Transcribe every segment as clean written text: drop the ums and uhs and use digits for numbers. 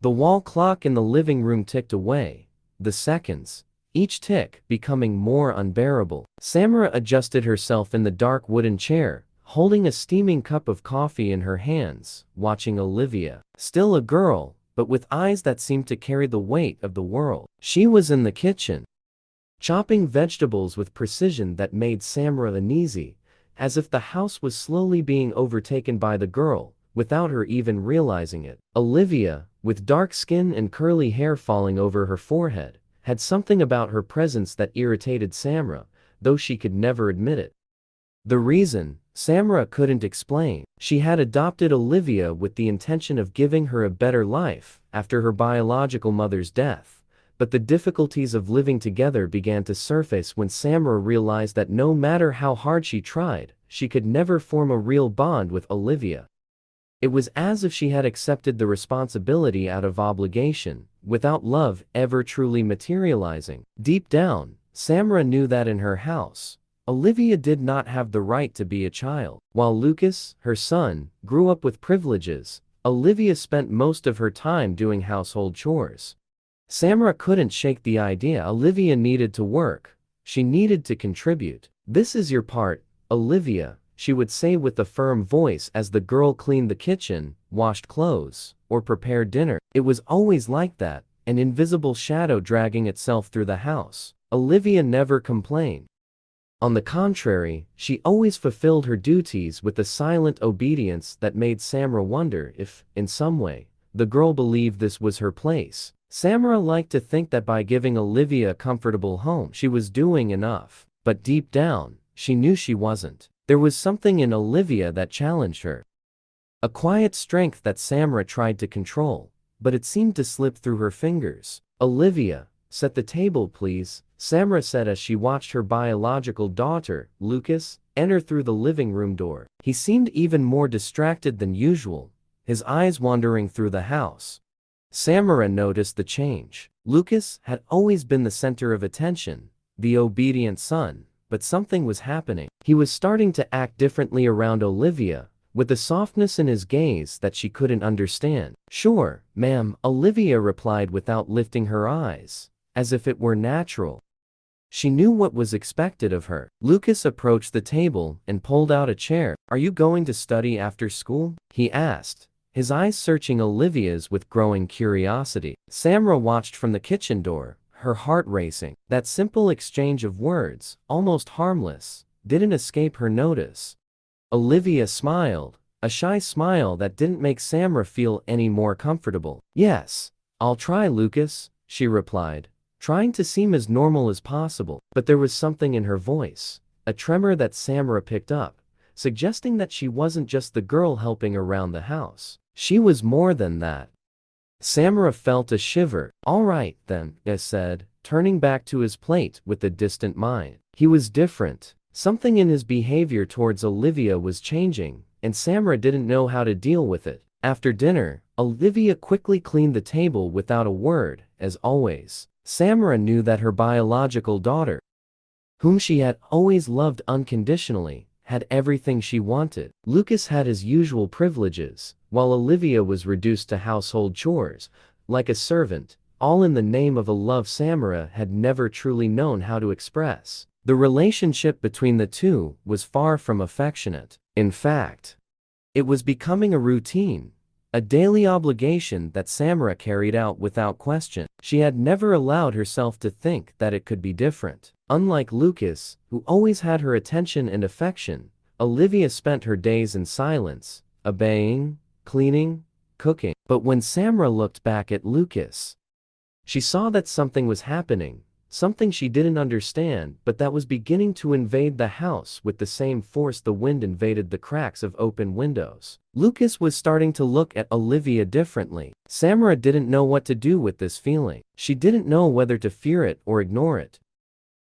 The wall clock in the living room ticked away, the seconds, each tick becoming more unbearable. Samara adjusted herself in the dark wooden chair, holding a steaming cup of coffee in her hands, watching Olivia. Still a girl, but with eyes that seemed to carry the weight of the world. She was in the kitchen, chopping vegetables with precision that made Samara uneasy, as if the house was slowly being overtaken by the girl, without her even realizing it. Olivia, with dark skin and curly hair falling over her forehead, had something about her presence that irritated Samara, though she could never admit it. The reason, Samara couldn't explain. She had adopted Olivia with the intention of giving her a better life after her biological mother's death, but the difficulties of living together began to surface when Samara realized that no matter how hard she tried, she could never form a real bond with Olivia. It was as if she had accepted the responsibility out of obligation, without love ever truly materializing. Deep down, Samara knew that in her house, Olivia did not have the right to be a child. While Lucas, her son, grew up with privileges, Olivia spent most of her time doing household chores. Samara couldn't shake the idea Olivia needed to work. She needed to contribute. "This is your part, Olivia," she would say with a firm voice as the girl cleaned the kitchen, washed clothes, or prepared dinner. It was always like that, an invisible shadow dragging itself through the house. Olivia never complained. On the contrary, she always fulfilled her duties with a silent obedience that made Samara wonder if, in some way, the girl believed this was her place. Samara liked to think that by giving Olivia a comfortable home she was doing enough, but deep down, she knew she wasn't. There was something in Olivia that challenged her. A quiet strength that Samara tried to control, but it seemed to slip through her fingers. "Olivia, set the table please," Samara said as she watched her biological daughter, Lucas, enter through the living room door. He seemed even more distracted than usual, his eyes wandering through the house. Samara noticed the change. Lucas had always been the center of attention, the obedient son, but something was happening. He was starting to act differently around Olivia, with a softness in his gaze that she couldn't understand. "Sure, ma'am," Olivia replied without lifting her eyes, as if it were natural. She knew what was expected of her. Lucas approached the table and pulled out a chair. "Are you going to study after school?" he asked, his eyes searching Olivia's with growing curiosity. Samara watched from the kitchen door, her heart racing. That simple exchange of words, almost harmless, didn't escape her notice. Olivia smiled, a shy smile that didn't make Samara feel any more comfortable. "Yes, I'll try, Lucas," she replied, trying to seem as normal as possible. But there was something in her voice, a tremor that Samara picked up, suggesting that she wasn't just the girl helping around the house. She was more than that. Samara felt a shiver. "All right, then," he said, turning back to his plate with a distant mind. He was different. Something in his behavior towards Olivia was changing, and Samara didn't know how to deal with it. After dinner, Olivia quickly cleaned the table without a word, as always. Samara knew that her biological daughter, whom she had always loved unconditionally, had everything she wanted. Lucas had his usual privileges, while Olivia was reduced to household chores, like a servant, all in the name of a love Samara had never truly known how to express. The relationship between the two was far from affectionate. In fact, it was becoming a routine, a daily obligation that Samara carried out without question. She had never allowed herself to think that it could be different. Unlike Lucas, who always had her attention and affection, Olivia spent her days in silence, obeying, cleaning, cooking. But when Samara looked back at Lucas, she saw that something was happening, something she didn't understand, but that was beginning to invade the house with the same force the wind invaded the cracks of open windows. Lucas was starting to look at Olivia differently. Samara didn't know what to do with this feeling. She didn't know whether to fear it or ignore it.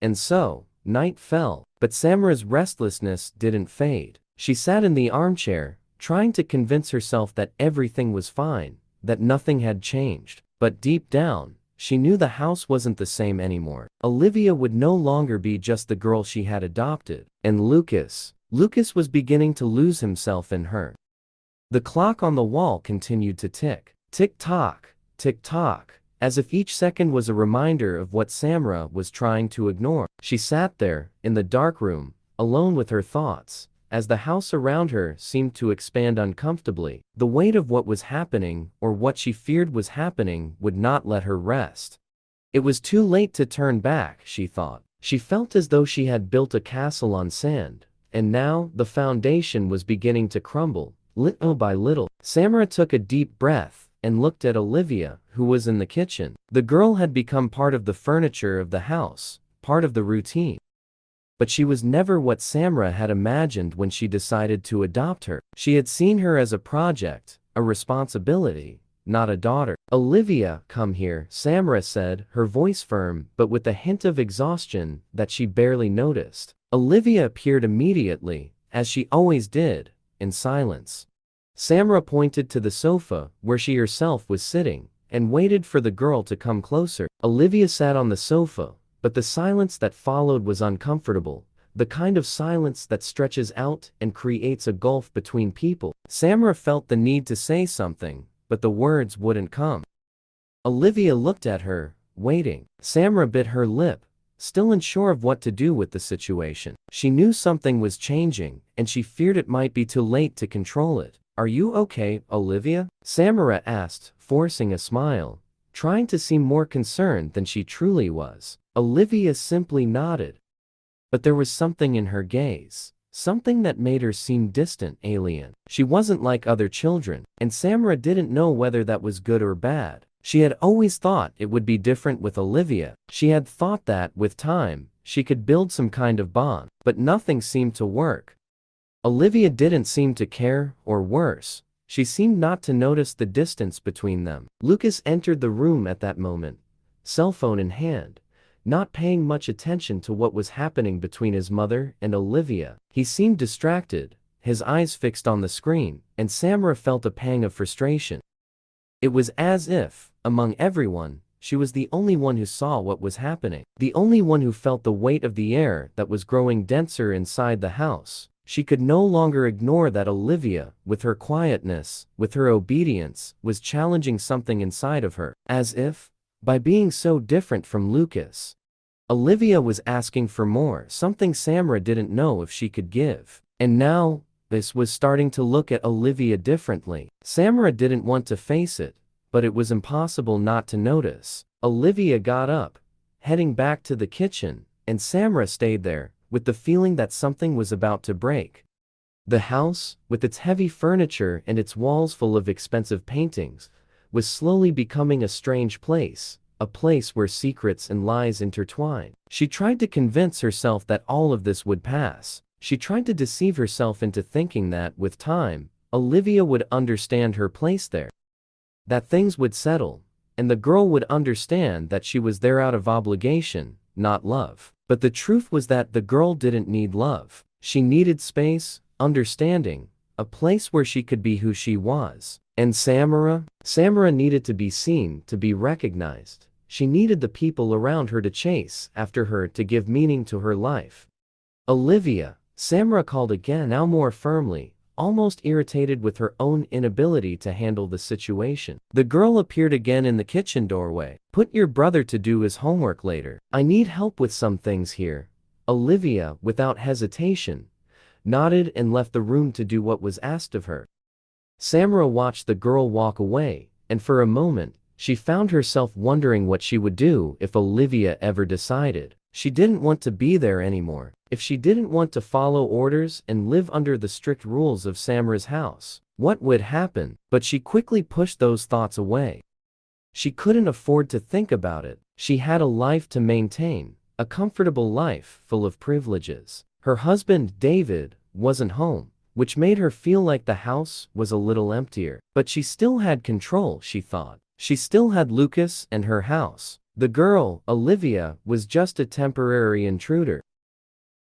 And so, night fell, but Samara's restlessness didn't fade. She sat in the armchair, trying to convince herself that everything was fine, that nothing had changed. But deep down, she knew the house wasn't the same anymore. Olivia would no longer be just the girl she had adopted. And Lucas was beginning to lose himself in her. The clock on the wall continued to tick. Tick-tock, tick-tock, as if each second was a reminder of what Samra was trying to ignore. She sat there, in the dark room, alone with her thoughts, as the house around her seemed to expand uncomfortably. The weight of what was happening, or what she feared was happening, would not let her rest. It was too late to turn back, she thought. She felt as though she had built a castle on sand, and now the foundation was beginning to crumble, little by little. Samra took a deep breath and looked at Olivia, who was in the kitchen. The girl had become part of the furniture of the house, part of the routine. But she was never what Samra had imagined when she decided to adopt her. She had seen her as a project, a responsibility, not a daughter. "Olivia, come here," Samra said, her voice firm but with a hint of exhaustion that she barely noticed. Olivia appeared immediately, as she always did, in silence. Samra pointed to the sofa, where she herself was sitting, and waited for the girl to come closer. Olivia sat on the sofa, but the silence that followed was uncomfortable, the kind of silence that stretches out and creates a gulf between people. Samra felt the need to say something, but the words wouldn't come. Olivia looked at her, waiting. Samra bit her lip, still unsure of what to do with the situation. She knew something was changing, and she feared it might be too late to control it. "Are you okay, Olivia?" Samra asked, forcing a smile, trying to seem more concerned than she truly was. Olivia simply nodded. But there was something in her gaze, something that made her seem distant, alien. She wasn't like other children, and Samra didn't know whether that was good or bad. She had always thought it would be different with Olivia. She had thought that, with time, she could build some kind of bond, but nothing seemed to work. Olivia didn't seem to care, or worse, she seemed not to notice the distance between them. Lucas entered the room at that moment, cell phone in hand, not paying much attention to what was happening between his mother and Olivia. He seemed distracted, his eyes fixed on the screen, and Samra felt a pang of frustration. It was as if, among everyone, she was the only one who saw what was happening, the only one who felt the weight of the air that was growing denser inside the house. She could no longer ignore that Olivia, with her quietness, with her obedience, was challenging something inside of her, as if, by being so different from Lucas, Olivia was asking for more, something Samra didn't know if she could give. And now, this was starting to look at Olivia differently. Samra didn't want to face it, but it was impossible not to notice. Olivia got up, heading back to the kitchen, and Samra stayed there, with the feeling that something was about to break. The house, with its heavy furniture and its walls full of expensive paintings, was slowly becoming a strange place, a place where secrets and lies intertwine. She tried to convince herself that all of this would pass. She tried to deceive herself into thinking that, with time, Olivia would understand her place there, that things would settle, and the girl would understand that she was there out of obligation, not love. But the truth was that the girl didn't need love. She needed space, understanding, a place where she could be who she was. And Samra needed to be seen, to be recognized. She needed the people around her to chase after her, to give meaning to her life. "Olivia," Samra called again, now more firmly, almost irritated with her own inability to handle the situation. The girl appeared again in the kitchen doorway. "Put your brother to do his homework later. I need help with some things here." Olivia, without hesitation, nodded and left the room to do what was asked of her. Samra watched the girl walk away, and for a moment, she found herself wondering what she would do if Olivia ever decided she didn't want to be there anymore, if she didn't want to follow orders and live under the strict rules of Samra's house. What would happen? But she quickly pushed those thoughts away. She couldn't afford to think about it. She had a life to maintain, a comfortable life full of privileges. Her husband, David, wasn't home, which made her feel like the house was a little emptier. But she still had control, she thought. She still had Lucas and her house. The girl, Olivia, was just a temporary intruder,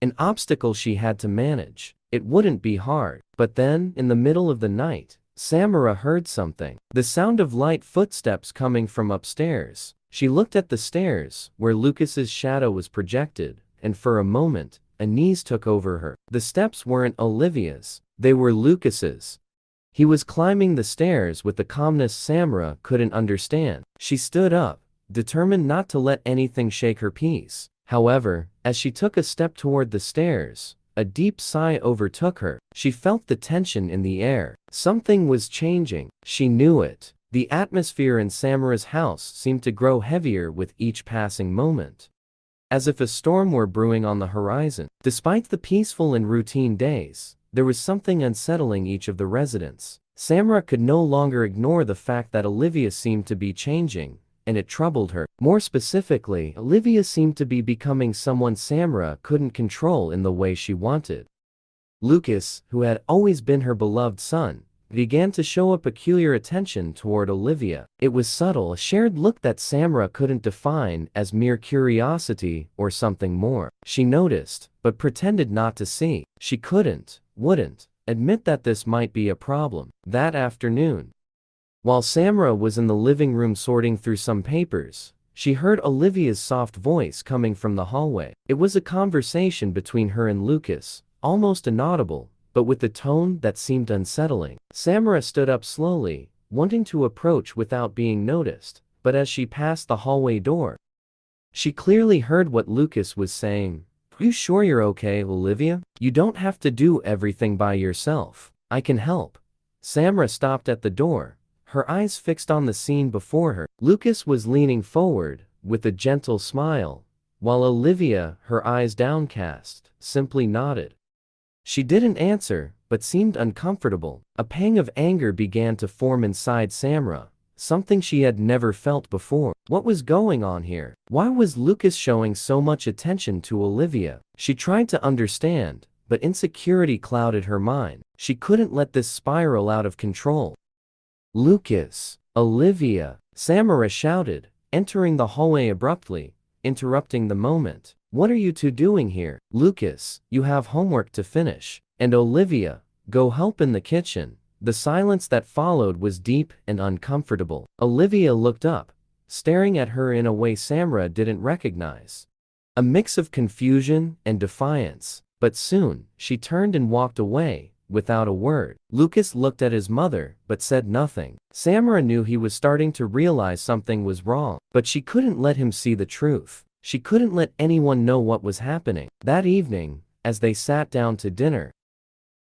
an obstacle she had to manage. It wouldn't be hard. But then, in the middle of the night, Samra heard something. The sound of light footsteps coming from upstairs. She looked at the stairs, where Lucas's shadow was projected, and for a moment, unease took over her. The steps weren't Olivia's, they were Lucas's. He was climbing the stairs with the calmness Samara couldn't understand. She stood up, determined not to let anything shake her peace. However, as she took a step toward the stairs, a deep sigh overtook her. She felt the tension in the air. Something was changing. She knew it. The atmosphere in Samara's house seemed to grow heavier with each passing moment, as if a storm were brewing on the horizon. Despite the peaceful and routine days, there was something unsettling each of the residents. Samara could no longer ignore the fact that Olivia seemed to be changing, and it troubled her. More specifically, Olivia seemed to be becoming someone Samara couldn't control in the way she wanted. Lucas, who had always been her beloved son, began to show a peculiar attention toward Olivia. It was subtle, a shared look that Samara couldn't define as mere curiosity or something more. She noticed, but pretended not to see. She wouldn't, admit that this might be a problem. That afternoon, while Samara was in the living room sorting through some papers, she heard Olivia's soft voice coming from the hallway. It was a conversation between her and Lucas, almost inaudible, but with a tone that seemed unsettling. Samara stood up slowly, wanting to approach without being noticed, but as she passed the hallway door, she clearly heard what Lucas was saying. "You sure you're okay, Olivia? You don't have to do everything by yourself. I can help." Samara stopped at the door, her eyes fixed on the scene before her. Lucas was leaning forward, with a gentle smile, while Olivia, her eyes downcast, simply nodded. She didn't answer, but seemed uncomfortable. A pang of anger began to form inside Samara, something she had never felt before. What was going on here? Why was Lucas showing so much attention to Olivia? She tried to understand, but insecurity clouded her mind. She couldn't let this spiral out of control. "Lucas, Olivia," Samara shouted, entering the hallway abruptly, interrupting the moment. "What are you two doing here? Lucas, you have homework to finish. And Olivia, go help in the kitchen." The silence that followed was deep and uncomfortable. Olivia looked up, staring at her in a way Samara didn't recognize. A mix of confusion and defiance. But soon, she turned and walked away, without a word. Lucas looked at his mother, but said nothing. Samara knew he was starting to realize something was wrong, but she couldn't let him see the truth. She couldn't let anyone know what was happening. That evening, as they sat down to dinner,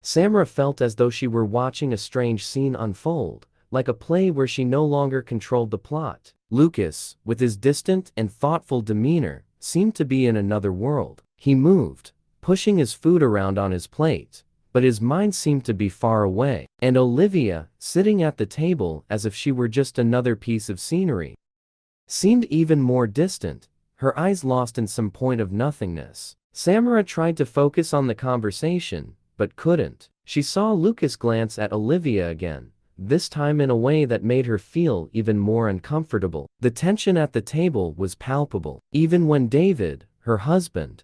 Samara felt as though she were watching a strange scene unfold, like a play where she no longer controlled the plot. Lucas, with his distant and thoughtful demeanor, seemed to be in another world. He moved, pushing his food around on his plate, but his mind seemed to be far away. And Olivia, sitting at the table as if she were just another piece of scenery, seemed even more distant, her eyes lost in some point of nothingness. Samara tried to focus on the conversation, but couldn't. She saw Lucas glance at Olivia again, this time in a way that made her feel even more uncomfortable. The tension at the table was palpable. Even when David, her husband,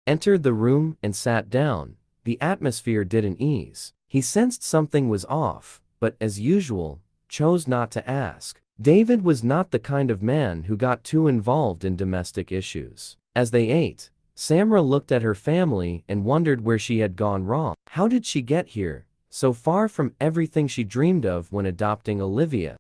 entered the room and sat down, the atmosphere didn't ease. He sensed something was off, but as usual, chose not to ask. David was not the kind of man who got too involved in domestic issues. As they ate, Samara looked at her family and wondered where she had gone wrong. How did she get here, so far from everything she dreamed of when adopting Olivia?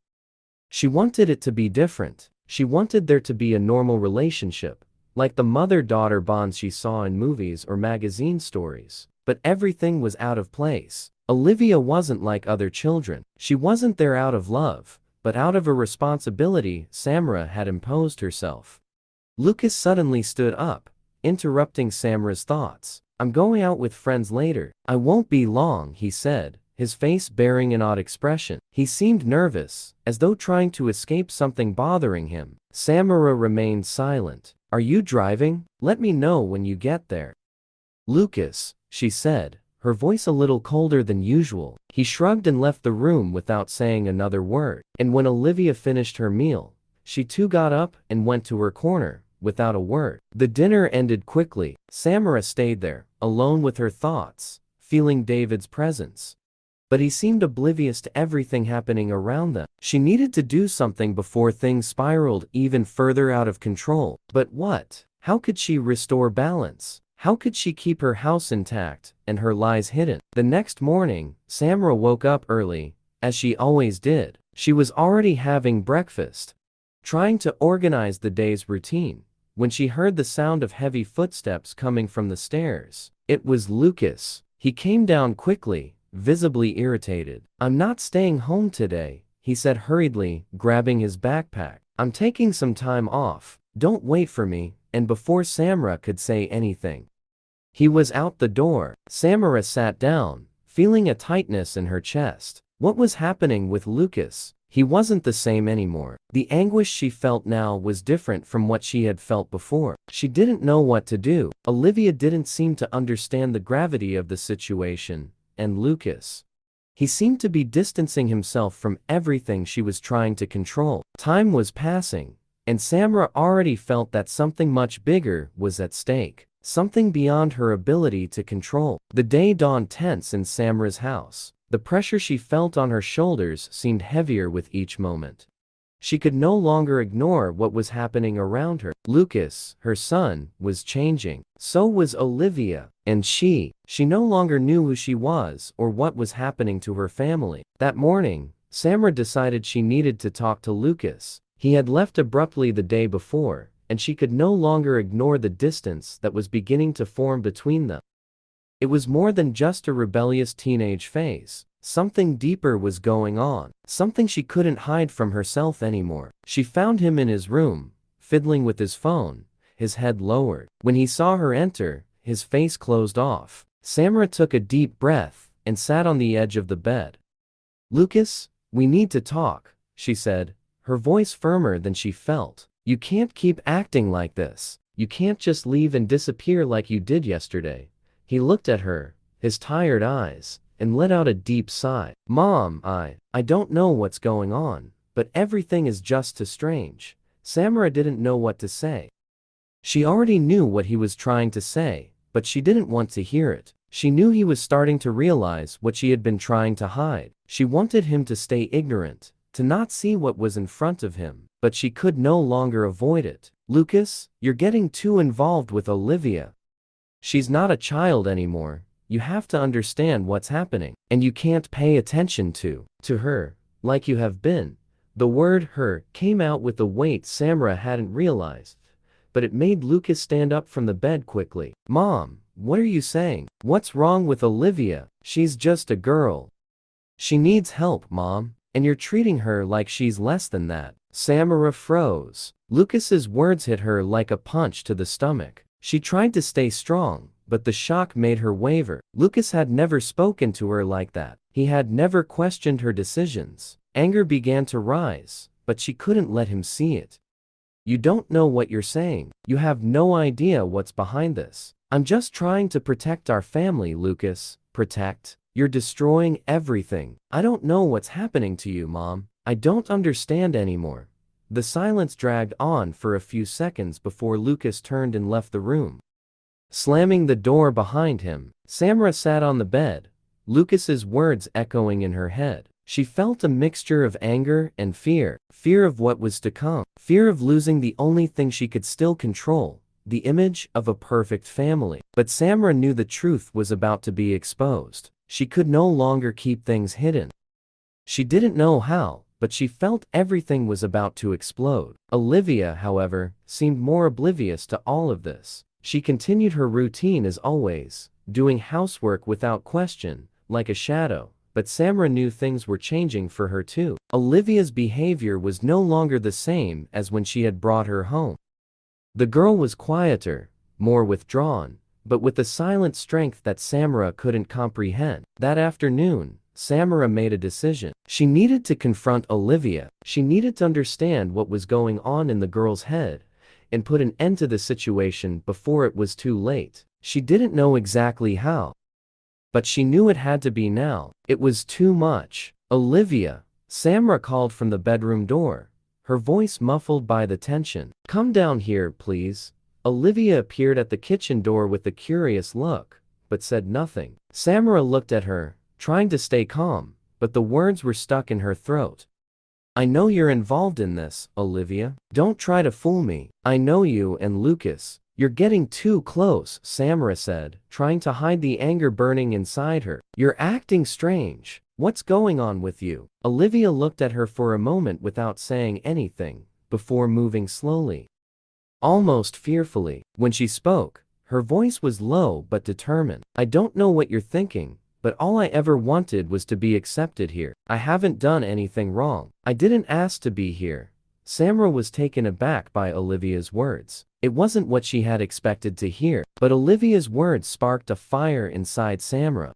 She wanted it to be different. She wanted there to be a normal relationship, like the mother-daughter bonds she saw in movies or magazine stories. But everything was out of place. Olivia wasn't like other children. She wasn't there out of love, but out of a responsibility Samara had imposed herself. Lucas suddenly stood up, interrupting Samara's thoughts. "I'm going out with friends later. I won't be long," he said, his face bearing an odd expression. He seemed nervous, as though trying to escape something bothering him. Samara remained silent. "Are you driving? Let me know when you get there." "Lucas," she said, her voice a little colder than usual. He shrugged and left the room without saying another word. And when Olivia finished her meal, she too got up and went to her corner, without a word. The dinner ended quickly. Samara stayed there, alone with her thoughts, feeling David's presence. But he seemed oblivious to everything happening around them. She needed to do something before things spiraled even further out of control. But what? How could she restore balance? How could she keep her house intact and her lies hidden? The next morning, Samra woke up early, as she always did. She was already having breakfast, trying to organize the day's routine, when she heard the sound of heavy footsteps coming from the stairs. It was Lucas. He came down quickly, visibly irritated. "I'm not staying home today," he said hurriedly, grabbing his backpack. "I'm taking some time off. Don't wait for me." And before Samra could say anything, he was out the door. Samara sat down, feeling a tightness in her chest. What was happening with Lucas? He wasn't the same anymore. The anguish she felt now was different from what she had felt before. She didn't know what to do. Olivia didn't seem to understand the gravity of the situation, and Lucas, he seemed to be distancing himself from everything she was trying to control. Time was passing, and Samra already felt that something much bigger was at stake. Something beyond her ability to control. The day dawned tense in Samra's house. The pressure she felt on her shoulders seemed heavier with each moment. She could no longer ignore what was happening around her. Lucas, her son, was changing. So was Olivia. And she no longer knew who she was or what was happening to her family. That morning, Samra decided she needed to talk to Lucas. He had left abruptly the day before, and she could no longer ignore the distance that was beginning to form between them. It was more than just a rebellious teenage phase. Something deeper was going on, something she couldn't hide from herself anymore. She found him in his room, fiddling with his phone, his head lowered. When he saw her enter, his face closed off. Samra took a deep breath and sat on the edge of the bed. "Lucas, we need to talk," she said, her voice firmer than she felt. "You can't keep acting like this. You can't just leave and disappear like you did yesterday." He looked at her, his tired eyes, and let out a deep sigh. "Mom, I don't know what's going on, but everything is just too strange." Samara didn't know what to say. She already knew what he was trying to say, but she didn't want to hear it. She knew he was starting to realize what she had been trying to hide. She wanted him to stay ignorant, to not see what was in front of him, but she could no longer avoid it. "Lucas, you're getting too involved with Olivia. She's not a child anymore. You have to understand what's happening, and you can't pay attention to her, like you have been." The word "her" came out with a weight Samra hadn't realized, but it made Lucas stand up from the bed quickly. "Mom, what are you saying? What's wrong with Olivia? She's just a girl. She needs help, Mom, and you're treating her like she's less than that." Samara froze. Lucas's words hit her like a punch to the stomach. She tried to stay strong, but the shock made her waver. Lucas had never spoken to her like that. He had never questioned her decisions. Anger began to rise, but she couldn't let him see it. "You don't know what you're saying. You have no idea what's behind this. I'm just trying to protect our family, Lucas." "Protect? You're destroying everything." "I don't know what's happening to you, Mom. I don't understand anymore." The silence dragged on for a few seconds before Lucas turned and left the room. Slamming the door behind him, Samra sat on the bed, Lucas's words echoing in her head. She felt a mixture of anger and fear. Fear of what was to come. Fear of losing the only thing she could still control, the image of a perfect family. But Samra knew the truth was about to be exposed. She could no longer keep things hidden. She didn't know how, but she felt everything was about to explode. Olivia, however, seemed more oblivious to all of this. She continued her routine as always, doing housework without question, like a shadow. But Samra knew things were changing for her too. Olivia's behavior was no longer the same as when she had brought her home. The girl was quieter, more withdrawn, but with a silent strength that Samra couldn't comprehend. That afternoon, Samara made a decision. She needed to confront Olivia. She needed to understand what was going on in the girl's head and put an end to the situation before it was too late. She didn't know exactly how, but she knew it had to be now. It was too much. "Olivia," Samra called from the bedroom door, her voice muffled by the tension. "Come down here, please." Olivia appeared at the kitchen door with a curious look, but said nothing. Samra looked at her, trying to stay calm, but the words were stuck in her throat. "I know you're involved in this, Olivia. Don't try to fool me. I know you and Lucas. You're getting too close, Samara said, trying to hide the anger burning inside her. You're acting strange. What's going on with you? Olivia looked at her for a moment without saying anything, before moving slowly, almost fearfully. When she spoke, her voice was low but determined. I don't know what you're thinking, but all I ever wanted was to be accepted here. I haven't done anything wrong. I didn't ask to be here. Samara was taken aback by Olivia's words. It wasn't what she had expected to hear, but Olivia's words sparked a fire inside Samara.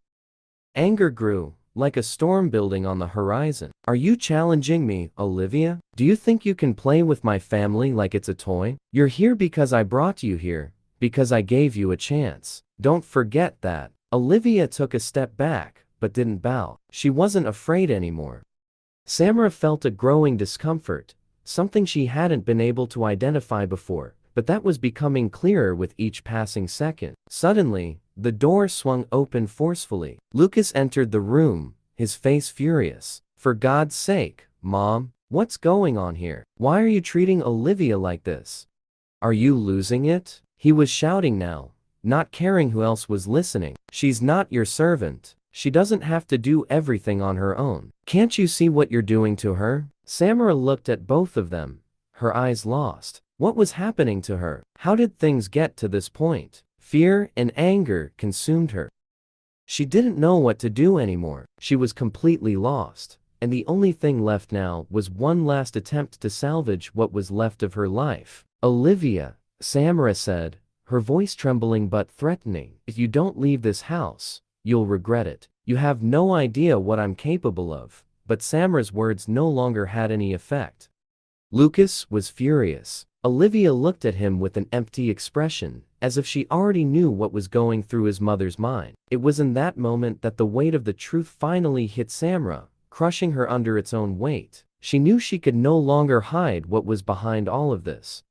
Anger grew, like a storm building on the horizon. Are you challenging me, Olivia? Do you think you can play with my family like it's a toy? You're here because I brought you here, because I gave you a chance. Don't forget that. Olivia took a step back, but didn't bow. She wasn't afraid anymore. Samara felt a growing discomfort, something she hadn't been able to identify before, but that was becoming clearer with each passing second. Suddenly, the door swung open forcefully. Lucas entered the room, his face furious. For God's sake, Mom, what's going on here? Why are you treating Olivia like this? Are you losing it? He was shouting now, not caring who else was listening. She's not your servant. She doesn't have to do everything on her own. Can't you see what you're doing to her? Samara looked at both of them, her eyes lost. What was happening to her? How did things get to this point? Fear and anger consumed her. She didn't know what to do anymore. She was completely lost, and the only thing left now was one last attempt to salvage what was left of her life. Olivia, Samara said, her voice trembling but threatening. If you don't leave this house, you'll regret it. You have no idea what I'm capable of. But Samara's words no longer had any effect. Lucas was furious. Olivia looked at him with an empty expression, as if she already knew what was going through his mother's mind. It was in that moment that the weight of the truth finally hit Samara, crushing her under its own weight. She knew she could no longer hide what was behind all of this.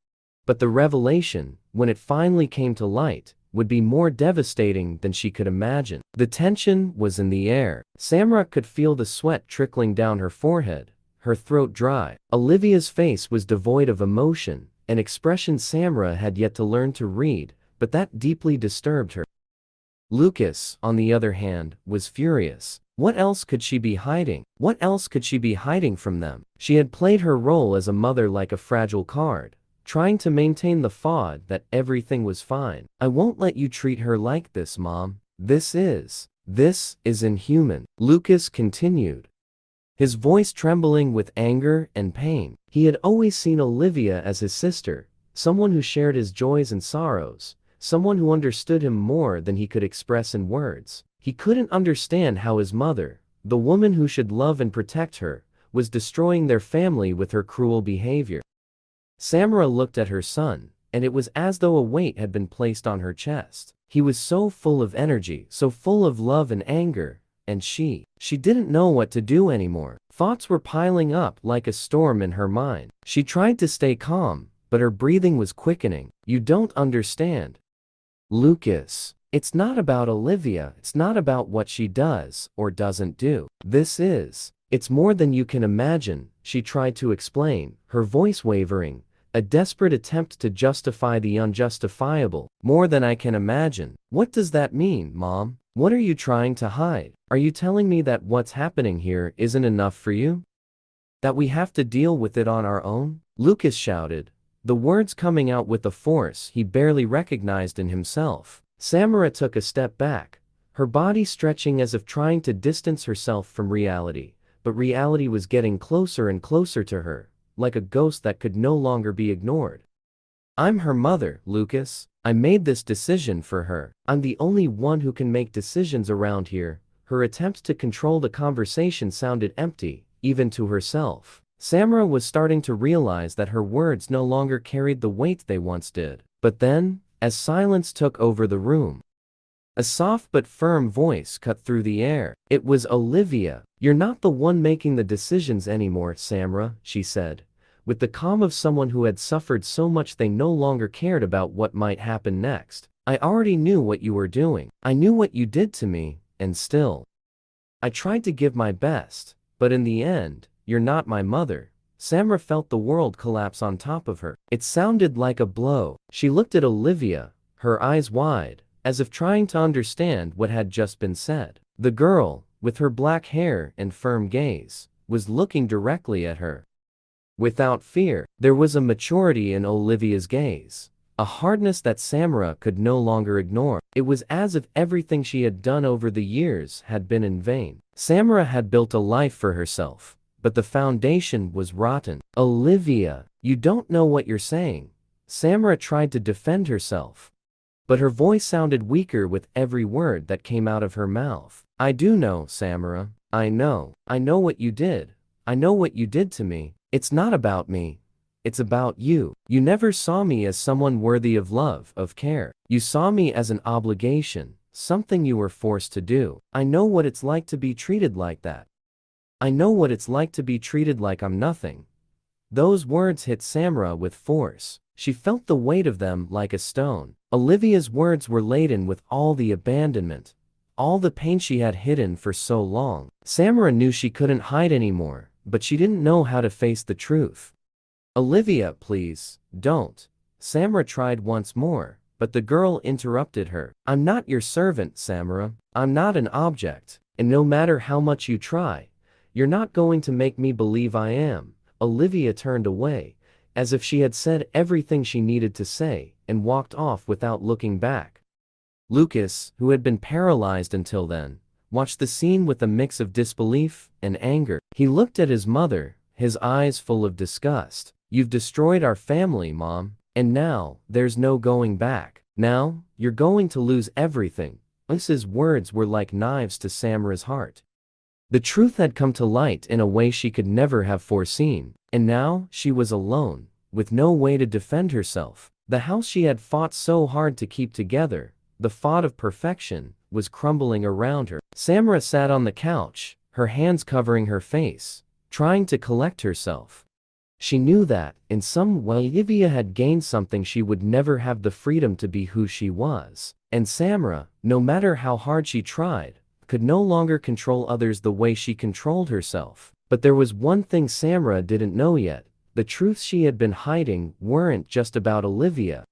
But the revelation, when it finally came to light, would be more devastating than she could imagine. The tension was in the air. Samara could feel the sweat trickling down her forehead, her throat dry. Olivia's face was devoid of emotion, an expression Samara had yet to learn to read, but that deeply disturbed her. Lucas, on the other hand, was furious. What else could she be hiding? What else could she be hiding from them? She had played her role as a mother like a fragile card, trying to maintain the facade that everything was fine. I won't let you treat her like this, Mom. This is inhuman. Lucas continued, his voice trembling with anger and pain. He had always seen Olivia as his sister, someone who shared his joys and sorrows, someone who understood him more than he could express in words. He couldn't understand how his mother, the woman who should love and protect her, was destroying their family with her cruel behavior. Samara looked at her son, and it was as though a weight had been placed on her chest. He was so full of energy, so full of love and anger, and she didn't know what to do anymore. Thoughts were piling up like a storm in her mind. She tried to stay calm, but her breathing was quickening. You don't understand, Lucas. It's not about Olivia. It's not about what she does or doesn't do. It's more than you can imagine, she tried to explain, her voice wavering, a desperate attempt to justify the unjustifiable. More than I can imagine. What does that mean, Mom? What are you trying to hide? Are you telling me that what's happening here isn't enough for you? That we have to deal with it on our own? Lucas shouted, the words coming out with a force he barely recognized in himself. Samara took a step back, her body stretching as if trying to distance herself from reality, but reality was getting closer and closer to her, like a ghost that could no longer be ignored. I'm her mother, Lucas. I made this decision for her. I'm the only one who can make decisions around here. Her attempts to control the conversation sounded empty, even to herself. Samara was starting to realize that her words no longer carried the weight they once did. But then, as silence took over the room, a soft but firm voice cut through the air. It was Olivia. You're not the one making the decisions anymore, Samara, she said, with the calm of someone who had suffered so much they no longer cared about what might happen next. I already knew what you were doing. I knew what you did to me, and still, I tried to give my best, but in the end, you're not my mother, Samra felt the world collapse on top of her. It sounded like a blow. She looked at Olivia, her eyes wide, as if trying to understand what had just been said. The girl, with her black hair and firm gaze, was looking directly at her. Without fear, there was a maturity in Olivia's gaze, a hardness that Samra could no longer ignore. It was as if everything she had done over the years had been in vain. Samra had built a life for herself, but the foundation was rotten. Olivia, you don't know what you're saying. Samra tried to defend herself, but her voice sounded weaker with every word that came out of her mouth. I do know, Samra. I know what you did. I know what you did to me. It's not about me. It's about you. You never saw me as someone worthy of love, of care. You saw me as an obligation, something you were forced to do. I know what it's like to be treated like that. I know what it's like to be treated like I'm nothing. Those words hit Samra with force. She felt the weight of them like a stone. Olivia's words were laden with all the abandonment, all the pain she had hidden for so long. Samra knew she couldn't hide anymore, but she didn't know how to face the truth. Olivia, please, don't. Samra tried once more, but the girl interrupted her. I'm not your servant, Samra. I'm not an object, and no matter how much you try, you're not going to make me believe I am. Olivia turned away, as if she had said everything she needed to say, and walked off without looking back. Lucas, who had been paralyzed until then, watched the scene with a mix of disbelief and anger. He looked at his mother, his eyes full of disgust. You've destroyed our family, Mom, and now, there's no going back. Now, you're going to lose everything. Lisa's words were like knives to Samra's heart. The truth had come to light in a way she could never have foreseen, and now, she was alone, with no way to defend herself. The house she had fought so hard to keep together, the thought of perfection, was crumbling around her. Samra sat on the couch, her hands covering her face, trying to collect herself. She knew that, in some way, Olivia had gained something she would never have the freedom to be who she was. And Samra, no matter how hard she tried, could no longer control others the way she controlled herself. But there was one thing Samra didn't know yet. The truths she had been hiding weren't just about Olivia.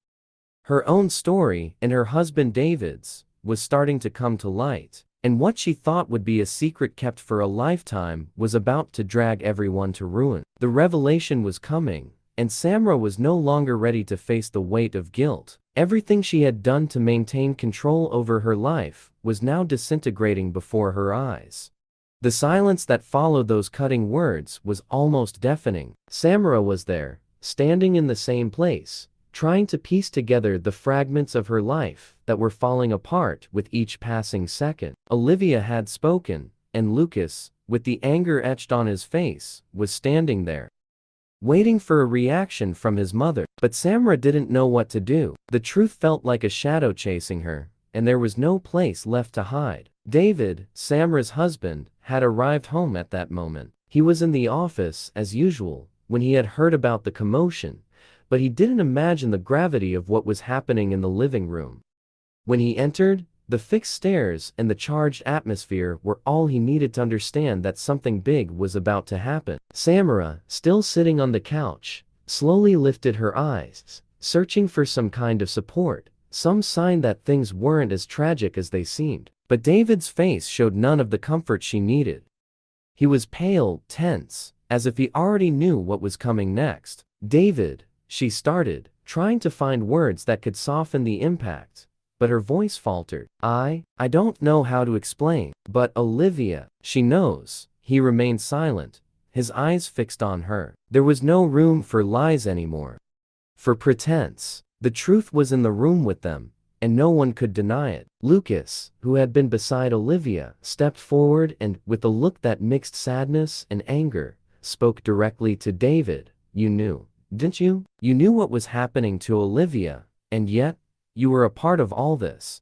Her own story, and her husband David's, was starting to come to light. And what she thought would be a secret kept for a lifetime was about to drag everyone to ruin. The revelation was coming, and Samra was no longer ready to face the weight of guilt. Everything she had done to maintain control over her life was now disintegrating before her eyes. The silence that followed those cutting words was almost deafening. Samra was there, standing in the same place, trying to piece together the fragments of her life that were falling apart with each passing second. Olivia had spoken, and Lucas, with the anger etched on his face, was standing there, waiting for a reaction from his mother. But Samra didn't know what to do. The truth felt like a shadow chasing her, and there was no place left to hide. David, Samra's husband, had arrived home at that moment. He was in the office, as usual, when he had heard about the commotion, but he didn't imagine the gravity of what was happening in the living room. When he entered, the fixed stairs and the charged atmosphere were all he needed to understand that something big was about to happen. Samra, still sitting on the couch, slowly lifted her eyes, searching for some kind of support, some sign that things weren't as tragic as they seemed. But David's face showed none of the comfort she needed. He was pale, tense, as if he already knew what was coming next. David, she started, trying to find words that could soften the impact, but her voice faltered. I don't know how to explain, but Olivia, she knows. He remained silent, his eyes fixed on her. There was no room for lies anymore, for pretense. The truth was in the room with them, and no one could deny it. Lucas, who had been beside Olivia, stepped forward and, with a look that mixed sadness and anger, spoke directly to David. You knew, didn't you? You knew what was happening to Olivia, and yet, you were a part of all this.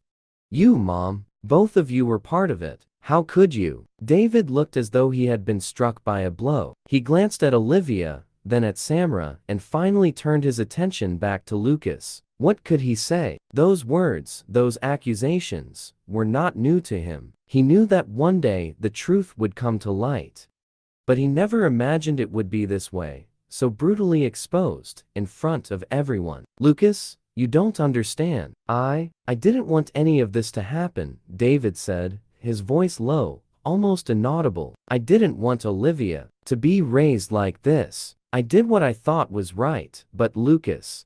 You, Mom, both of you were part of it. How could you? David looked as though he had been struck by a blow. He glanced at Olivia, then at Samra, and finally turned his attention back to Lucas. What could he say? Those words, those accusations, were not new to him. He knew that one day the truth would come to light. But he never imagined it would be this way, so brutally exposed, in front of everyone. Lucas, you don't understand. I didn't want any of this to happen, David said, his voice low, almost inaudible. I didn't want Olivia to be raised like this. I did what I thought was right, but Lucas,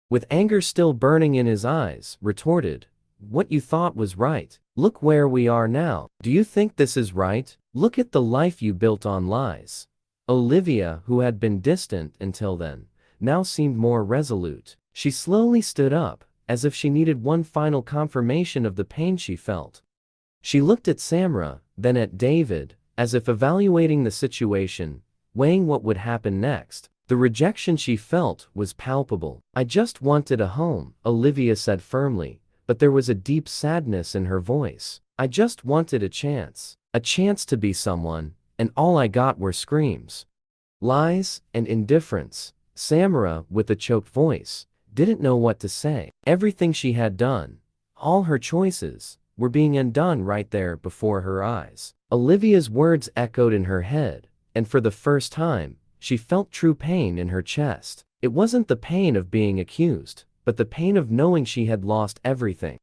with anger still burning in his eyes, retorted, what you thought was right. Look where we are now. Do you think this is right? Look at the life you built on lies. Olivia, who had been distant until then, now seemed more resolute. She slowly stood up, as if she needed one final confirmation of the pain she felt. She looked at Samra, then at David, as if evaluating the situation, weighing what would happen next. The rejection she felt was palpable. I just wanted a home, Olivia said firmly, but there was a deep sadness in her voice. I just wanted a chance to be someone, and all I got were screams, lies, and indifference. Samara, with a choked voice, didn't know what to say. Everything she had done, all her choices, were being undone right there before her eyes. Olivia's words echoed in her head, and for the first time, she felt true pain in her chest. It wasn't the pain of being accused, but the pain of knowing she had lost everything.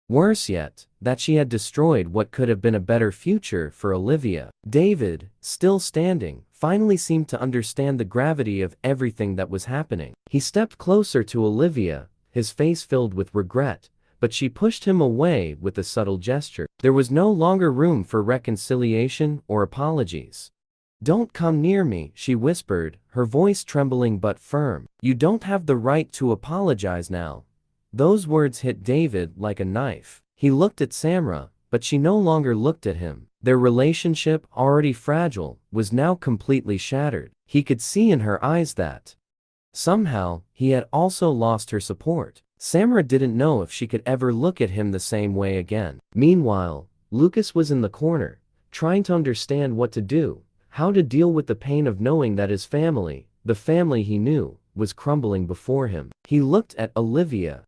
Worse yet, that she had destroyed what could have been a better future for Olivia. David, still standing, finally seemed to understand the gravity of everything that was happening. He stepped closer to Olivia, his face filled with regret, but she pushed him away with a subtle gesture. There was no longer room for reconciliation or apologies. Don't come near me, she whispered, her voice trembling but firm. You don't have the right to apologize now. Those words hit David like a knife. He looked at Samra, but she no longer looked at him. Their relationship, already fragile, was now completely shattered. He could see in her eyes that somehow, he had also lost her support. Samra didn't know if she could ever look at him the same way again. Meanwhile, Lucas was in the corner, trying to understand what to do. How to deal with the pain of knowing that his family, the family he knew, was crumbling before him. He looked at Olivia,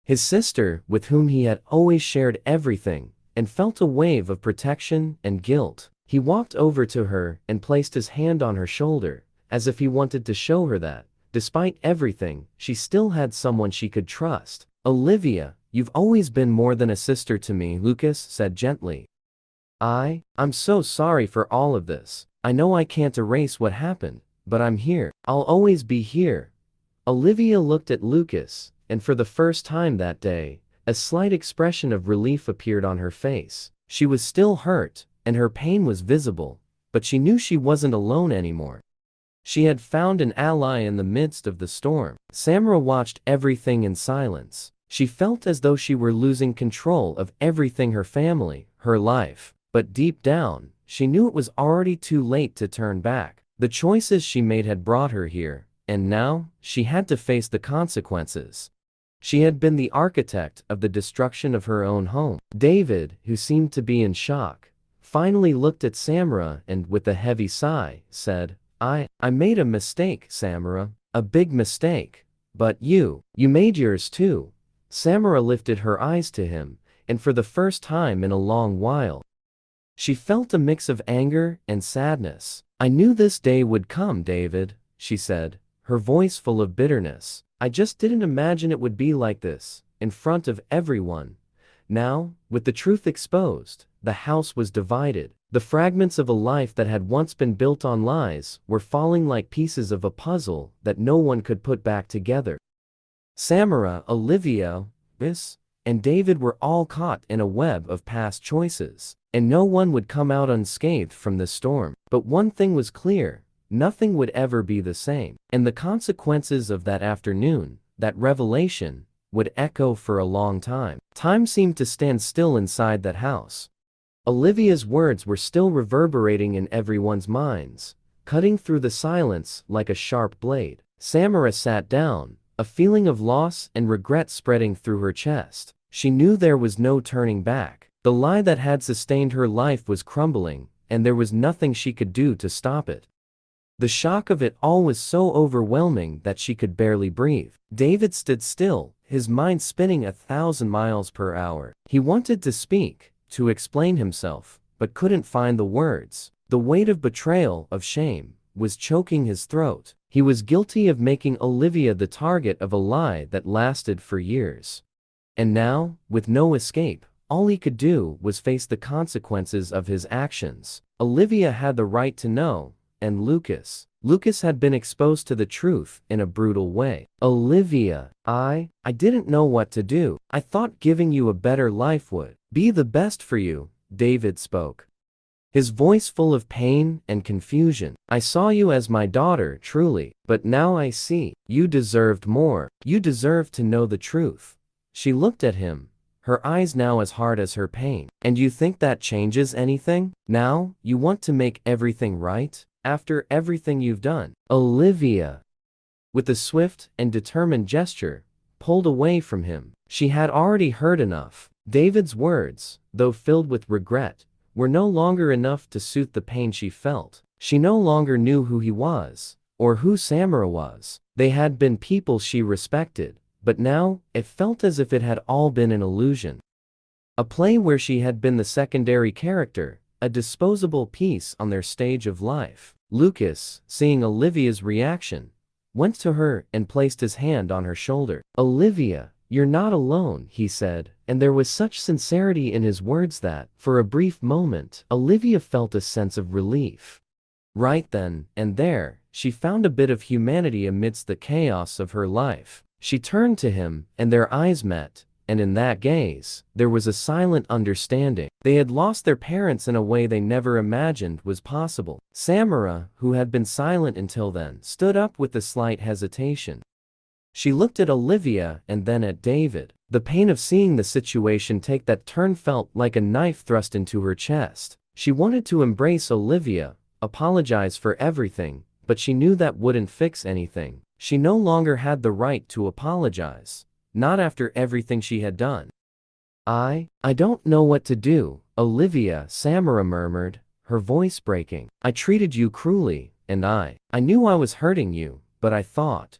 his sister, with whom he had always shared everything, and felt a wave of protection and guilt. He walked over to her and placed his hand on her shoulder, as if he wanted to show her that, despite everything, she still had someone she could trust. Olivia, you've always been more than a sister to me, Lucas said gently. I'm so sorry for all of this. I know I can't erase what happened, but I'm here. I'll always be here. Olivia looked at Lucas, and for the first time that day, a slight expression of relief appeared on her face. She was still hurt, and her pain was visible, but she knew she wasn't alone anymore. She had found an ally in the midst of the storm. Samra watched everything in silence. She felt as though she were losing control of everything, her family, her life. But deep down, she knew it was already too late to turn back. The choices she made had brought her here, and now, she had to face the consequences. She had been the architect of the destruction of her own home. David, who seemed to be in shock, finally looked at Samra and, with a heavy sigh, said, I made a mistake, Samra. A big mistake. But you made yours too. Samra lifted her eyes to him, and for the first time in a long while, she felt a mix of anger and sadness. I knew this day would come, David, she said, her voice full of bitterness. I just didn't imagine it would be like this, in front of everyone. Now, with the truth exposed, the house was divided. The fragments of a life that had once been built on lies were falling like pieces of a puzzle that no one could put back together. Samara, Olivia, and David were all caught in a web of past choices, and no one would come out unscathed from this storm. But one thing was clear, nothing would ever be the same, and the consequences of that afternoon, that revelation, would echo for a long time. Time seemed to stand still inside that house. Olivia's words were still reverberating in everyone's minds, cutting through the silence like a sharp blade. Samara sat down, a feeling of loss and regret spreading through her chest. She knew there was no turning back. The lie that had sustained her life was crumbling, and there was nothing she could do to stop it. The shock of it all was so overwhelming that she could barely breathe. David stood still, his mind spinning 1,000 miles per hour. He wanted to speak, to explain himself, but couldn't find the words. The weight of betrayal, of shame, was choking his throat. He was guilty of making Olivia the target of a lie that lasted for years. And now, with no escape, all he could do was face the consequences of his actions. Olivia had the right to know, and Lucas had been exposed to the truth in a brutal way. Olivia, I didn't know what to do. I thought giving you a better life would be the best for you, David spoke, his voice full of pain and confusion. I saw you as my daughter, truly, but now I see. You deserved more. You deserved to know the truth. She looked at him, her eyes now as hard as her pain. And you think that changes anything? Now, you want to make everything right? After everything you've done? Olivia, with a swift and determined gesture, pulled away from him. She had already heard enough. David's words, though filled with regret, were no longer enough to soothe the pain she felt. She no longer knew who he was, or who Samara was. They had been people she respected, but now, it felt as if it had all been an illusion. A play where she had been the secondary character, a disposable piece on their stage of life. Lucas, seeing Olivia's reaction, went to her and placed his hand on her shoulder. Olivia, you're not alone, he said, and there was such sincerity in his words that, for a brief moment, Olivia felt a sense of relief. Right then and there, she found a bit of humanity amidst the chaos of her life. She turned to him, and their eyes met, and in that gaze, there was a silent understanding. They had lost their parents in a way they never imagined was possible. Samara, who had been silent until then, stood up with a slight hesitation. She looked at Olivia and then at David. The pain of seeing the situation take that turn felt like a knife thrust into her chest. She wanted to embrace Olivia, apologize for everything, but she knew that wouldn't fix anything. She no longer had the right to apologize, not after everything she had done. I don't know what to do, Olivia, Samara murmured, her voice breaking. I treated you cruelly, and I knew I was hurting you, but I thought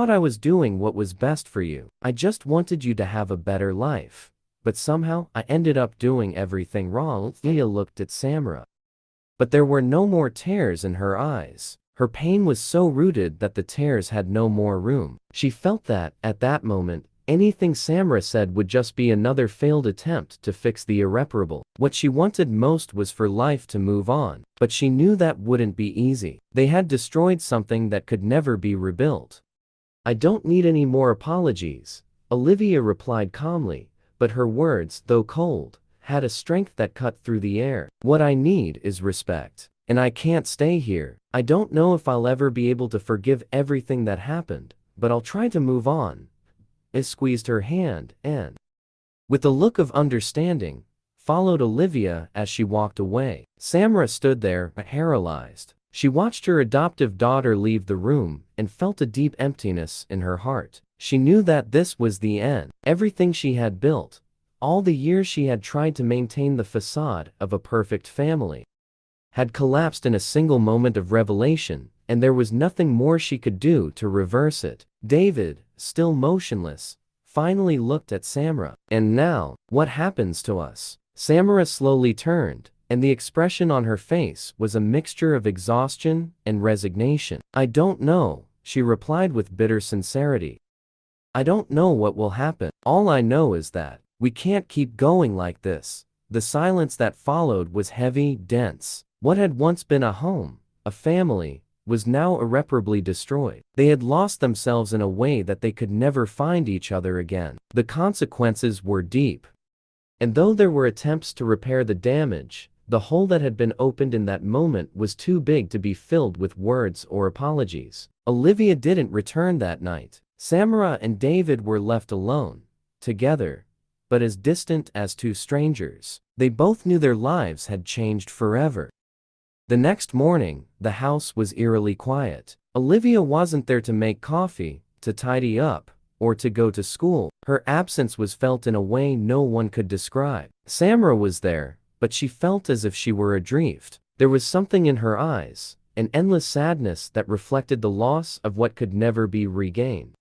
I was doing what was best for you. I just wanted you to have a better life. But somehow, I ended up doing everything wrong. Leah looked at Samara. But there were no more tears in her eyes. Her pain was so rooted that the tears had no more room. She felt that, at that moment, anything Samara said would just be another failed attempt to fix the irreparable. What she wanted most was for life to move on, but she knew that wouldn't be easy. They had destroyed something that could never be rebuilt. I don't need any more apologies, Olivia replied calmly, but her words, though cold, had a strength that cut through the air. What I need is respect. And I can't stay here. I don't know if I'll ever be able to forgive everything that happened, but I'll try to move on. I squeezed her hand and, with a look of understanding, followed Olivia as she walked away. Samara stood there, paralyzed. She watched her adoptive daughter leave the room and felt a deep emptiness in her heart. She knew that this was the end. Everything she had built, all the years she had tried to maintain the facade of a perfect family, had collapsed in a single moment of revelation, and there was nothing more she could do to reverse it. David, still motionless, finally looked at Samara. And now, what happens to us? Samara slowly turned, and the expression on her face was a mixture of exhaustion and resignation. I don't know, she replied with bitter sincerity. I don't know what will happen. All I know is that we can't keep going like this. The silence that followed was heavy, dense. What had once been a home, a family, was now irreparably destroyed. They had lost themselves in a way that they could never find each other again. The consequences were deep. And though there were attempts to repair the damage, the hole that had been opened in that moment was too big to be filled with words or apologies. Olivia didn't return that night. Samara and David were left alone, together, but as distant as two strangers. They both knew their lives had changed forever. The next morning, the house was eerily quiet. Olivia wasn't there to make coffee, to tidy up, or to go to school. Her absence was felt in a way no one could describe. Samara was there, but she felt as if she were adrift. There was something in her eyes, an endless sadness that reflected the loss of what could never be regained.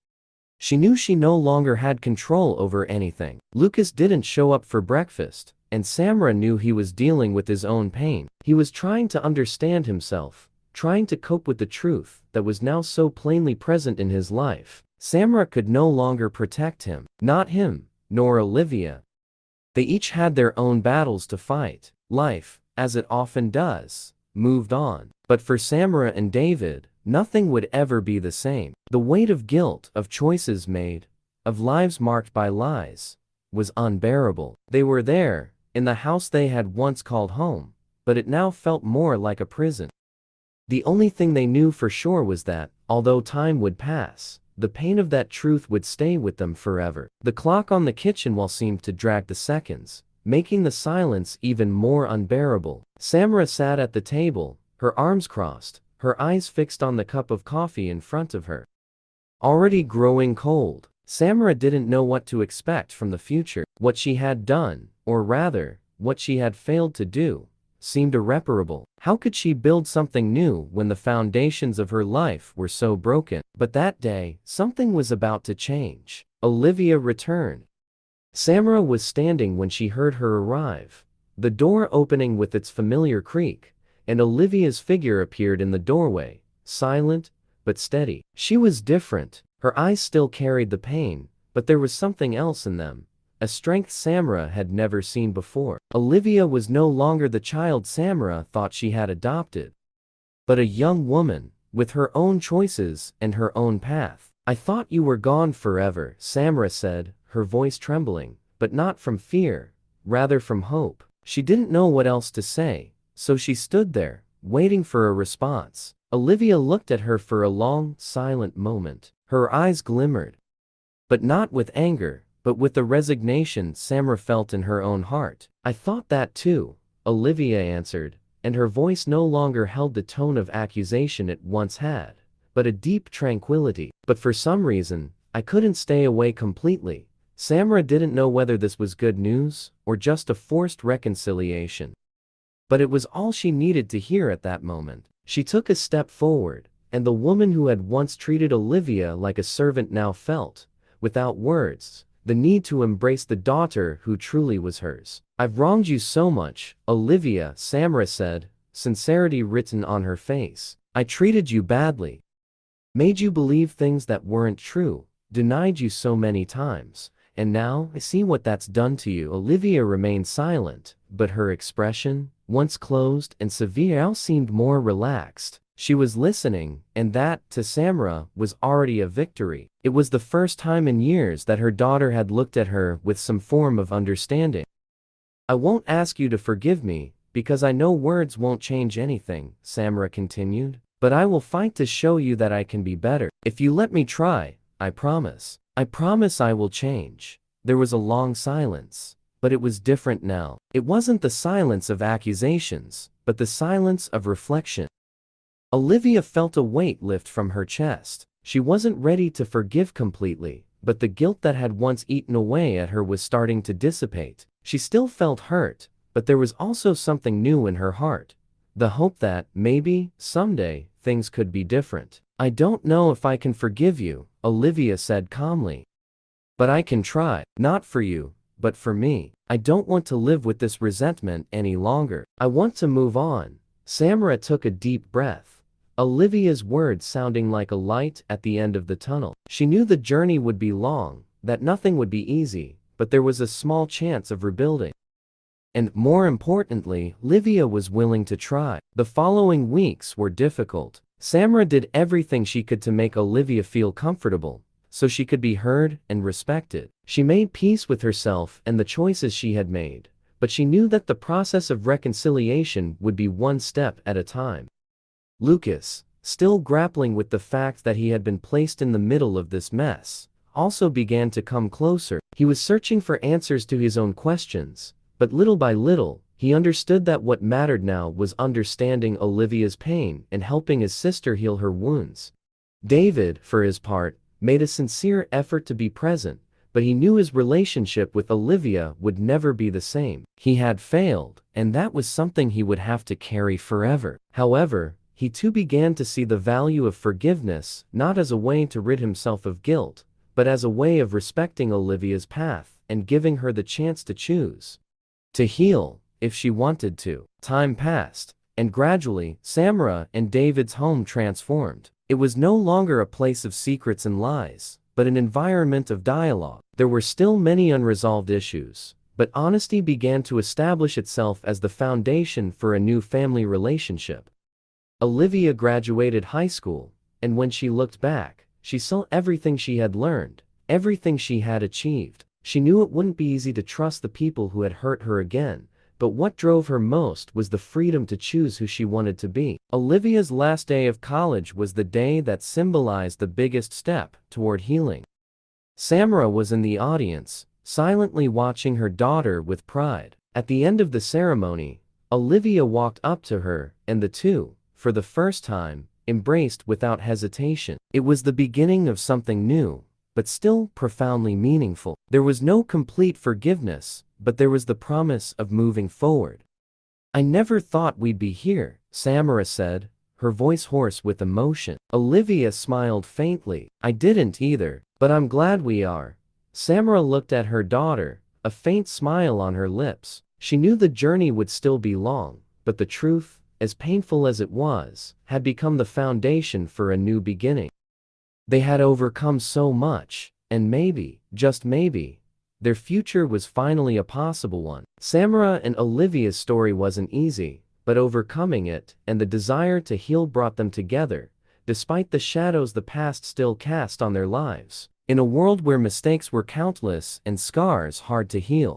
She knew she no longer had control over anything. Lucas didn't show up for breakfast, and Samara knew he was dealing with his own pain. He was trying to understand himself, trying to cope with the truth that was now so plainly present in his life. Samara could no longer protect him. Not him, nor Olivia. They each had their own battles to fight. Life, as it often does, moved on. But for Samara and David, nothing would ever be the same. The weight of guilt, of choices made, of lives marked by lies, was unbearable. They were there, in the house they had once called home, but it now felt more like a prison. The only thing they knew for sure was that, although time would pass, the pain of that truth would stay with them forever. The clock on the kitchen wall seemed to drag the seconds, making the silence even more unbearable. Samara sat at the table, her arms crossed, her eyes fixed on the cup of coffee in front of her. Already growing cold, Samara didn't know what to expect from the future. What she had done, or rather, what she had failed to do, seemed irreparable. How could she build something new when the foundations of her life were so broken? But that day, something was about to change. Olivia returned. Samara was standing when she heard her arrive, the door opening with its familiar creak, and Olivia's figure appeared in the doorway, silent, but steady. She was different. Her eyes still carried the pain, but there was something else in them, a strength Samara had never seen before. Olivia was no longer the child Samara thought she had adopted, but a young woman, with her own choices and her own path. "I thought you were gone forever," Samara said, her voice trembling, but not from fear, rather from hope. She didn't know what else to say, so she stood there, waiting for a response. Olivia looked at her for a long, silent moment. Her eyes glimmered, but not with anger, but with the resignation Samara felt in her own heart. "I thought that too," Olivia answered, and her voice no longer held the tone of accusation it once had, but a deep tranquility. "But for some reason, I couldn't stay away completely." Samara didn't know whether this was good news, or just a forced reconciliation. But it was all she needed to hear at that moment. She took a step forward, and the woman who had once treated Olivia like a servant now felt, without words, the need to embrace the daughter who truly was hers. "I've wronged you so much, Olivia," Samara said, sincerity written on her face. "I treated you badly, made you believe things that weren't true, denied you so many times, and now I see what that's done to you." Olivia remained silent, but her expression, once closed and severe, now seemed more relaxed. She was listening, and that, to Samara, was already a victory. It was the first time in years that her daughter had looked at her with some form of understanding. "I won't ask you to forgive me, because I know words won't change anything," Samara continued, "but I will fight to show you that I can be better. If you let me try, I promise. I promise I will change." There was a long silence, but it was different now. It wasn't the silence of accusations, but the silence of reflection. Olivia felt a weight lift from her chest. She wasn't ready to forgive completely, but the guilt that had once eaten away at her was starting to dissipate. She still felt hurt, but there was also something new in her heart. The hope that, maybe, someday, things could be different. "I don't know if I can forgive you," Olivia said calmly. "But I can try. Not for you, but for me. I don't want to live with this resentment any longer. I want to move on." Samara took a deep breath, Olivia's words sounding like a light at the end of the tunnel. She knew the journey would be long, that nothing would be easy, but there was a small chance of rebuilding. And, more importantly, Olivia was willing to try. The following weeks were difficult. Samara did everything she could to make Olivia feel comfortable, so she could be heard and respected. She made peace with herself and the choices she had made, but she knew that the process of reconciliation would be one step at a time. Lucas, still grappling with the fact that he had been placed in the middle of this mess, also began to come closer. He was searching for answers to his own questions, but little by little, he understood that what mattered now was understanding Olivia's pain and helping his sister heal her wounds. David, for his part, made a sincere effort to be present, but he knew his relationship with Olivia would never be the same. He had failed, and that was something he would have to carry forever. However, he too began to see the value of forgiveness, not as a way to rid himself of guilt, but as a way of respecting Olivia's path and giving her the chance to choose. To heal, if she wanted to. Time passed, and gradually, Samara and David's home transformed. It was no longer a place of secrets and lies, but an environment of dialogue. There were still many unresolved issues, but honesty began to establish itself as the foundation for a new family relationship. Olivia graduated high school, and when she looked back, she saw everything she had learned, everything she had achieved. She knew it wouldn't be easy to trust the people who had hurt her again, but what drove her most was the freedom to choose who she wanted to be. Olivia's last day of college was the day that symbolized the biggest step toward healing. Samara was in the audience, silently watching her daughter with pride. At the end of the ceremony, Olivia walked up to her, and the two, for the first time, embraced without hesitation. It was the beginning of something new, but still profoundly meaningful. There was no complete forgiveness, but there was the promise of moving forward. "I never thought we'd be here," Samara said, her voice hoarse with emotion. Olivia smiled faintly. "I didn't either, but I'm glad we are." Samara looked at her daughter, a faint smile on her lips. She knew the journey would still be long, but the truth, as painful as it was, had become the foundation for a new beginning. They had overcome so much, and maybe, just maybe, their future was finally a possible one. Samara and Olivia's story wasn't easy, but overcoming it and the desire to heal brought them together, despite the shadows the past still cast on their lives, in a world where mistakes were countless and scars hard to heal.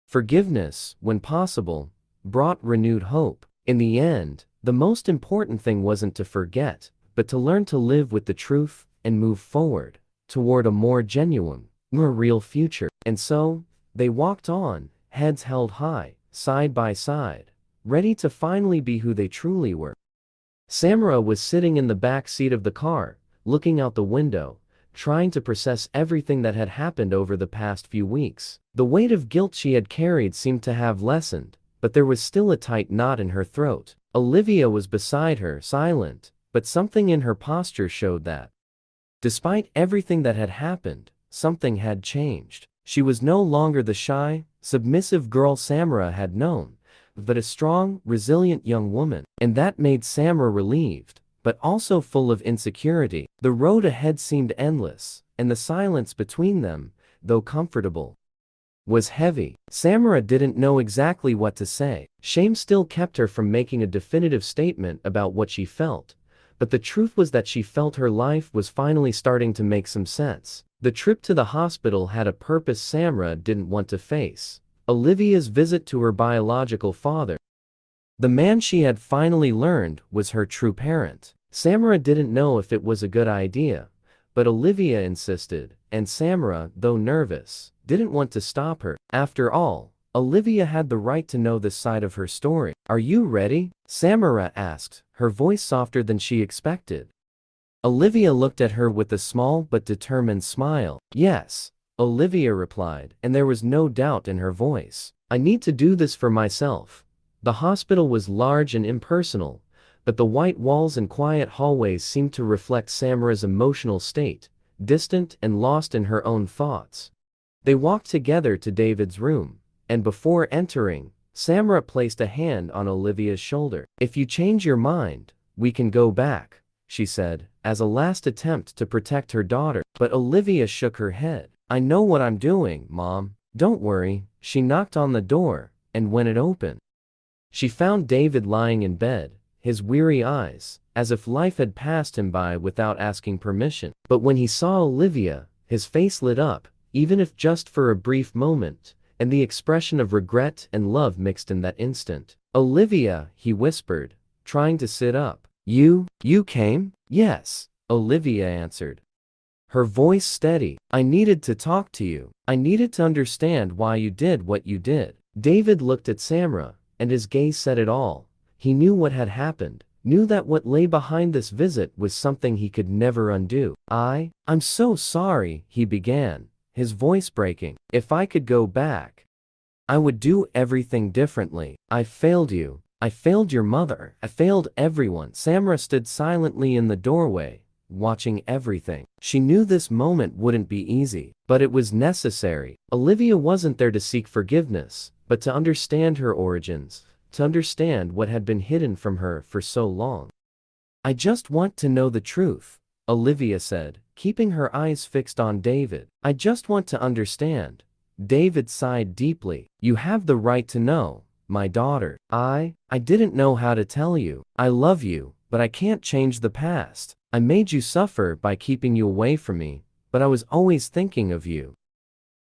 Forgiveness, when possible, brought renewed hope. In the end, the most important thing wasn't to forget, but to learn to live with the truth and move forward toward a more genuine, more real future. And so, they walked on, heads held high, side by side, ready to finally be who they truly were. Samara was sitting in the back seat of the car, looking out the window, trying to process everything that had happened over the past few weeks. The weight of guilt she had carried seemed to have lessened, but there was still a tight knot in her throat. Olivia was beside her, silent, but something in her posture showed that, despite everything that had happened, something had changed. She was no longer the shy, submissive girl Samara had known, but a strong, resilient young woman. And that made Samara relieved, but also full of insecurity. The road ahead seemed endless, and the silence between them, though comfortable, was heavy. Samara didn't know exactly what to say. Shame still kept her from making a definitive statement about what she felt, but the truth was that she felt her life was finally starting to make some sense. The trip to the hospital had a purpose Samara didn't want to face: Olivia's visit to her biological father. The man she had finally learned was her true parent. Samara didn't know if it was a good idea, but Olivia insisted, and Samara, though nervous, didn't want to stop her. After all, Olivia had the right to know this side of her story. "Are you ready?" Samara asked, her voice softer than she expected. Olivia looked at her with a small but determined smile. "Yes," Olivia replied, and there was no doubt in her voice. "I need to do this for myself." The hospital was large and impersonal, but the white walls and quiet hallways seemed to reflect Samara's emotional state, distant and lost in her own thoughts. They walked together to David's room, and before entering, Samara placed a hand on Olivia's shoulder. "If you change your mind, we can go back," she said, as a last attempt to protect her daughter. But Olivia shook her head. "I know what I'm doing, Mom. Don't worry." She knocked on the door, and when it opened, she found David lying in bed, his weary eyes, as if life had passed him by without asking permission. But when he saw Olivia, his face lit up, even if just for a brief moment, and the expression of regret and love mixed in that instant. "Olivia," he whispered, trying to sit up. You came?" "Yes," Olivia answered, her voice steady. "I needed to talk to you. I needed to understand why you did what you did." David looked at Samara, and his gaze said it all. He knew what had happened, knew that what lay behind this visit was something he could never undo. I'm so sorry," he began, his voice breaking. "If I could go back, I would do everything differently. I failed you. I failed your mother. I failed everyone." Samara stood silently in the doorway, watching everything. She knew this moment wouldn't be easy, but it was necessary. Olivia wasn't there to seek forgiveness, but to understand her origins, to understand what had been hidden from her for so long. I just want to know the truth, Olivia said, keeping her eyes fixed on David. I just want to understand. David sighed deeply. You have the right to know, my daughter. I didn't know how to tell you. I love you, but I can't change the past. I made you suffer by keeping you away from me, but I was always thinking of you.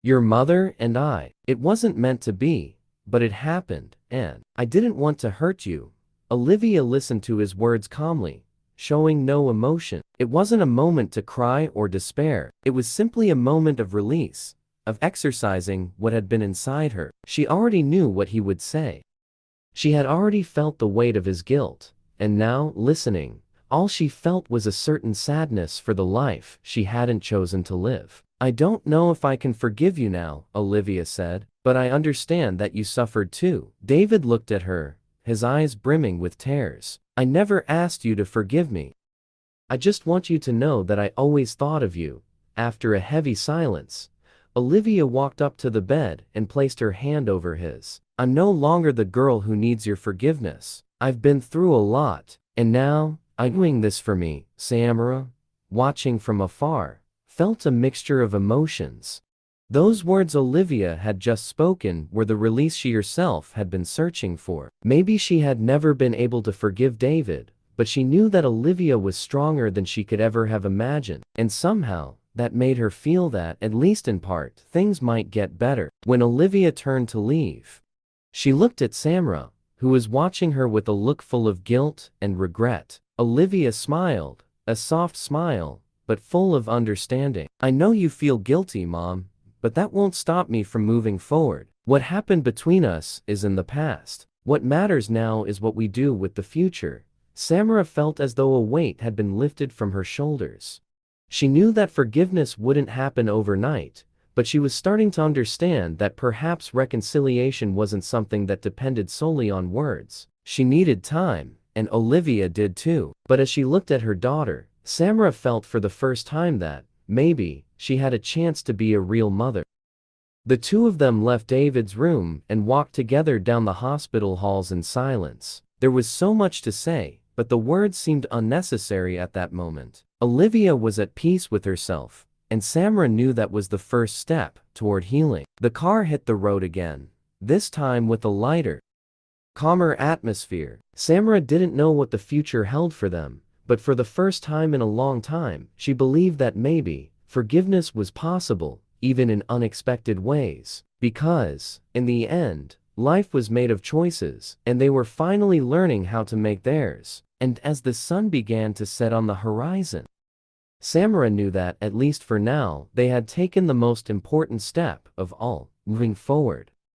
Your mother and I. It wasn't meant to be, but it happened, and I didn't want to hurt you. Olivia listened to his words calmly, showing no emotion. It wasn't a moment to cry or despair. It was simply a moment of release, of exercising what had been inside her. She already knew what he would say. She had already felt the weight of his guilt, and now, listening, all she felt was a certain sadness for the life she hadn't chosen to live. I don't know if I can forgive you now, Olivia said, but I understand that you suffered too. David looked at her, his eyes brimming with tears. I never asked you to forgive me. I just want you to know that I always thought of you. After a heavy silence, Olivia walked up to the bed and placed her hand over his. I'm no longer the girl who needs your forgiveness. I've been through a lot, and now, I'm doing this for me. Samara, watching from afar, felt a mixture of emotions. Those words Olivia had just spoken were the release she herself had been searching for. Maybe she had never been able to forgive David, but she knew that Olivia was stronger than she could ever have imagined, and somehow, that made her feel that, at least in part, things might get better. When Olivia turned to leave, she looked at Samara, who was watching her with a look full of guilt and regret. Olivia smiled, a soft smile, but full of understanding. I know you feel guilty, Mom, but that won't stop me from moving forward. What happened between us is in the past. What matters now is what we do with the future. Samara felt as though a weight had been lifted from her shoulders. She knew that forgiveness wouldn't happen overnight, but she was starting to understand that perhaps reconciliation wasn't something that depended solely on words. She needed time, and Olivia did too. But as she looked at her daughter, Samara felt for the first time that, maybe, she had a chance to be a real mother. The two of them left David's room and walked together down the hospital halls in silence. There was so much to say, but the words seemed unnecessary at that moment. Olivia was at peace with herself, and Samara knew that was the first step toward healing. The car hit the road again, this time with a lighter, calmer atmosphere. Samara didn't know what the future held for them, but for the first time in a long time, she believed that maybe forgiveness was possible, even in unexpected ways. Because, in the end, life was made of choices, and they were finally learning how to make theirs. And as the sun began to set on the horizon, Samara knew that, at least for now, they had taken the most important step of all, moving forward.